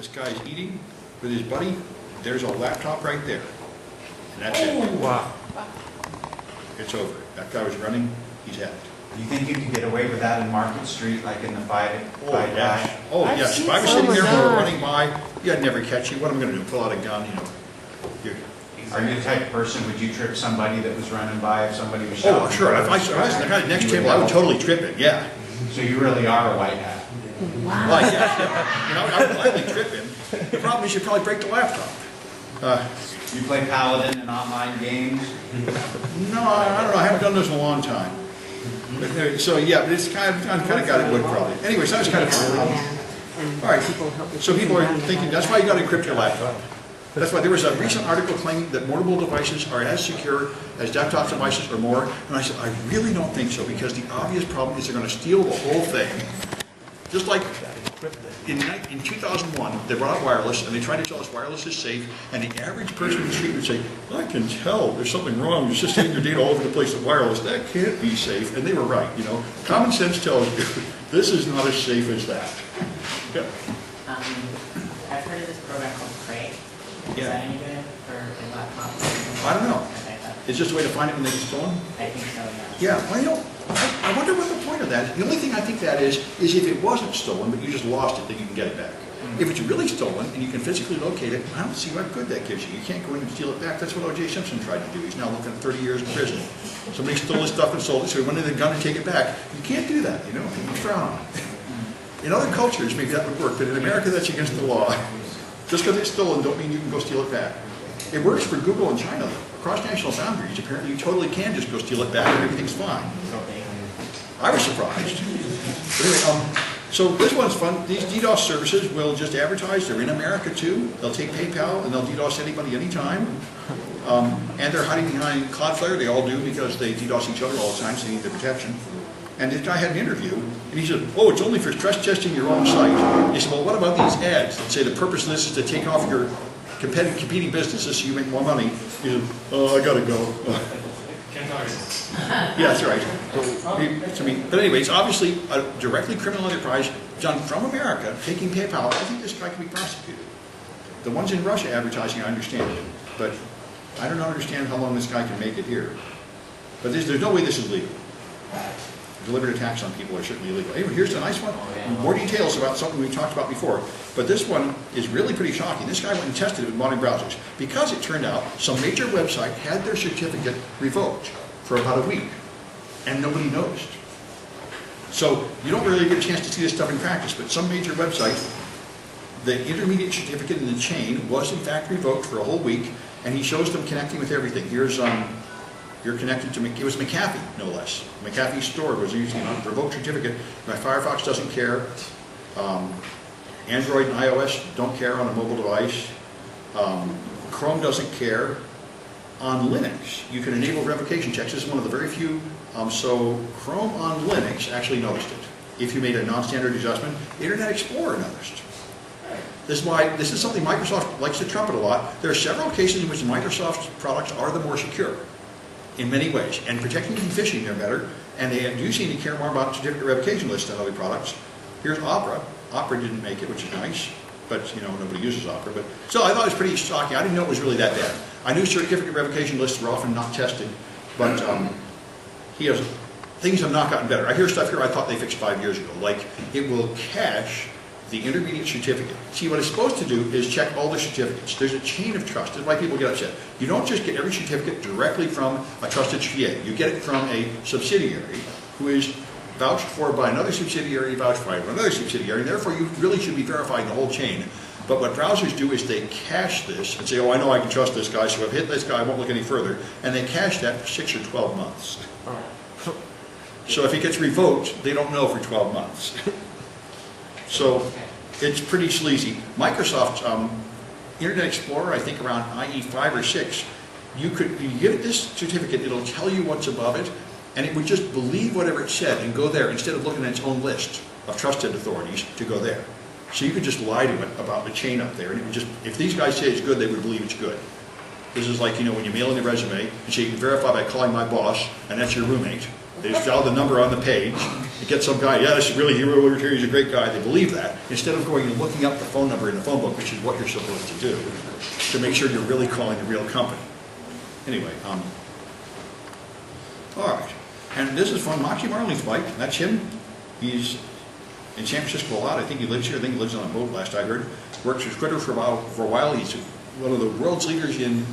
This guy's eating with his buddy. There's a laptop right there. And that's it. Wow. It's over. That guy was running. He's had it. Do you think you could get away with that in Market Street, like in the five Yes. Oh, I've yes. seen If I was some sitting of there that. running by, you'd never catch you. What am I going to do? Pull out a gun? You know. Are you the type of person, would you trip somebody that was running by if somebody was Oh, shouting? sure. If I was the guy next table, I would totally trip it. Yeah. So you really are a white hat. Wow. Like, yeah. You know, I would gladly trip him. The problem is you'd probably break the laptop. You play Paladin in online games? No, I don't know. I haven't done this in a long time. But, so yeah, but it's kind of got it good probably. Anyways, that was kind of fun. All right. So people are thinking that's why you got to encrypt your laptop. That's why there was a recent article claiming that mobile devices are as secure as desktop devices or more. And I said, I really don't think so, because the obvious problem is they're going to steal the whole thing. Just like in 2001, they brought out wireless, and they tried to tell us wireless is safe, and the average person in the street would say, I can tell there's something wrong. You're just sending your data all over the place with wireless. That can't be safe. And they were right, you know. Common sense tells you this is not as safe as that. Yeah. I've heard of this program called Cray. Is Yeah. that any good for a laptop? I don't know. It's just a way to find it when they get stolen? I think so, yeah. Yeah, well, you know, I wonder what the point of that is. The only thing I think that is if it wasn't stolen, but you just lost it, then you can get it back. If it's really stolen and you can physically locate it, I don't see what good that gives you. You can't go in and steal it back. That's what O.J. Simpson tried to do. He's now looking at 30 years in prison. Somebody stole his stuff and sold it, so he went in the gun to take it back. You can't do that, you know. People frown on it. In other cultures, maybe that would work, but in America, that's against the law. Just because it's stolen don't mean you can go steal it back. It works for Google in China, though. Across national boundaries, apparently you totally can just go steal it back and everything's fine. I was surprised. But anyway, so this one's fun. These DDoS services will just advertise. They're in America too. They'll take PayPal and they'll DDoS anybody anytime. And they're hiding behind Cloudflare. They all do, because they DDoS each other all the time, so they need the protection. And this guy had an interview, and he said, oh, it's only for stress testing your own site. And he said, well, what about these ads that say the purpose of this is to take off your competing businesses so you make more money? He said, oh, I gotta go. Yeah, that's right. But anyways, obviously a directly criminal enterprise done from America, taking PayPal. I think this guy can be prosecuted. The ones in Russia advertising, I understand it, but I don't understand how long this guy can make it here. But there's no way this is legal. Deliberate attacks on people are certainly illegal. Anyway, here's a nice one. More details about something we talked about before. But this one is really pretty shocking. This guy went and tested it with modern browsers, because it turned out some major website had their certificate revoked for about a week, and nobody noticed. So you don't really get a chance to see this stuff in practice, but some major website, the intermediate certificate in the chain was in fact revoked for a whole week, and he shows them connecting with everything. Here's you're connected to, it was McAfee, no less. McAfee's store was using a revoked certificate. My Firefox doesn't care. Android and iOS don't care on a mobile device. Chrome doesn't care. On Linux, you can enable revocation checks. This is one of the very few. So Chrome on Linux actually noticed it. If you made a non-standard adjustment, Internet Explorer noticed. This is something Microsoft likes to trumpet a lot. There are several cases in which Microsoft's products are the more secure in many ways. And protecting from phishing, they're better. And they do seem to care more about certificate revocation lists than other products. Here's Opera. Opera didn't make it, which is nice. But, you know, nobody uses Opera. But still, I thought it was pretty shocking. I didn't know it was really that bad. I knew certificate revocation lists were often not tested. But things have not gotten better. I hear stuff here I thought they fixed 5 years ago. Like, it will cache the intermediate certificate. See, what it's supposed to do is check all the certificates. There's a chain of trust. That's why people get upset. You don't just get every certificate directly from a trusted TA. You get it from a subsidiary who is vouched for by another subsidiary, vouched by another subsidiary, and therefore you really should be verifying the whole chain. But what browsers do is they cache this and say, oh, I know I can trust this guy, so if I've hit this guy, I won't look any further. And they cache that for 6 or 12 months. So if it gets revoked, they don't know for 12 months. So it's pretty sleazy. Microsoft's Internet Explorer, I think around IE 5 or 6, you give it this certificate, it'll tell you what's above it, and it would just believe whatever it said and go there instead of looking at its own list of trusted authorities to go there. So you could just lie to it about the chain up there, and it would just, if these guys say it's good, they would believe it's good. This is like, you know, when you mail in a resume, and say you can verify by calling my boss, and that's your roommate. They just dial the number on the page. You get some guy, yeah, this is really hero over here, he's a great guy. They believe that. Instead of going and looking up the phone number in the phone book, which is what you're supposed to do, to make sure you're really calling the real company. Anyway, all right. And this is from Moxie Marley's bike. That's him. He's in San Francisco a lot. I think he lives here. I think he lives on a boat, last I heard. Works with Twitter for a while. He's one of the world's leaders in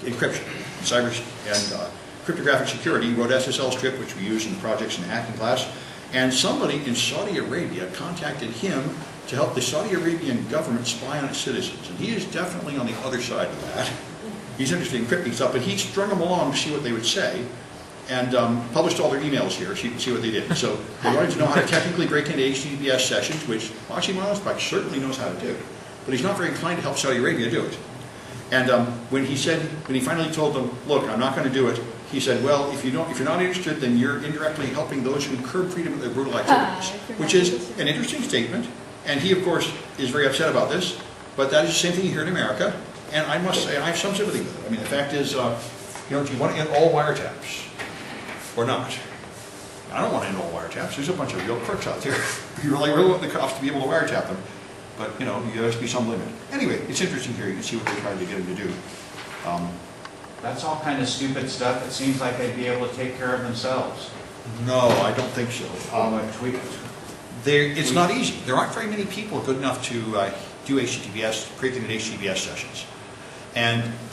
encryption, cyber, and cryptographic security. He wrote SSL Strip, which we use in projects in the hacking class. And somebody in Saudi Arabia contacted him to help the Saudi Arabian government spy on its citizens. And he is definitely on the other side of that. He's interested in encrypting stuff, but he strung them along to see what they would say, and published all their emails here so you can see what they did. So they wanted to know how to technically break into HTTPS sessions, which Moxie Marlin's bike certainly knows how to do. But he's not very inclined to help Saudi Arabia do it. And when he finally told them, look, I'm not going to do it, he said, well, if you're not interested, then you're indirectly helping those who curb freedom of their brutal activities, which is an interesting statement. And he, of course, is very upset about this, but that is the same thing you hear in America. And I must say, I have some sympathy with it. I mean, the fact is, do you want to end all wiretaps or not? I don't want to end all wiretaps. There's a bunch of real crooks out there. You really want the cops to be able to wiretap them. But, there has to be some limit. Anyway, it's interesting here. You can see what they're trying to get him to do. That's all kind of stupid stuff. It seems like they'd be able to take care of themselves. No, I don't think so. It's not easy. There aren't very many people good enough to do HTTPS, create HTTPS sessions. And if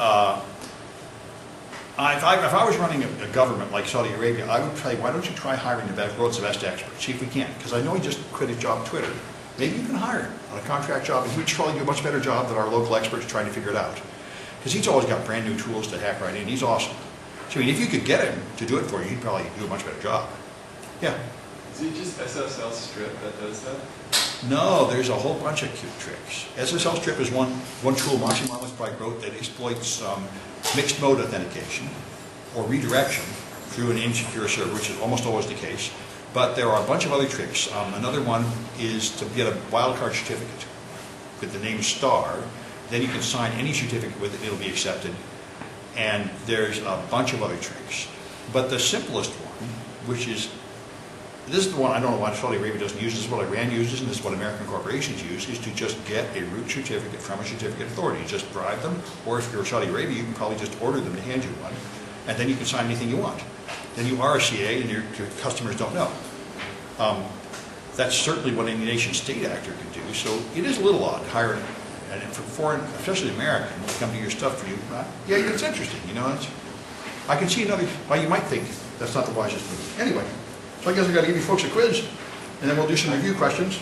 I was running a government like Saudi Arabia, I would say, why don't you try hiring the world's best experts? See if we can. Because I know he just quit his job at Twitter. Maybe you can hire him on a contract job, and he would probably do a much better job than our local experts trying to figure it out. Because he's always got brand new tools to hack right in. He's awesome. So, if you could get him to do it for you, he'd probably do a much better job. Yeah? Is it just SSL Strip that does that? No, there's a whole bunch of cute tricks. SSL Strip is one tool Moxie Marlin's bike wrote that exploits mixed mode authentication or redirection through an insecure server, which is almost always the case. But there are a bunch of other tricks. Another one is to get a wildcard certificate with the name star. Then you can sign any certificate with it, it'll be accepted. And there's a bunch of other tricks. But the simplest one, which is, this is the one I don't know why Saudi Arabia doesn't use, this is what Iran uses, and this is what American corporations use, is to just get a root certificate from a certificate authority. You just bribe them, or if you're Saudi Arabia, you can probably just order them to hand you one, and then you can sign anything you want. Then you are a CA, and your customers don't know. That's certainly what any nation-state actor can do, so it is a little odd hiring. And for foreign, especially American, when they come to your stuff for you, yeah, it's interesting, I can see why you might think that's not the wisest move. Anyway, so I guess I've got to give you folks a quiz, and then we'll do some review questions.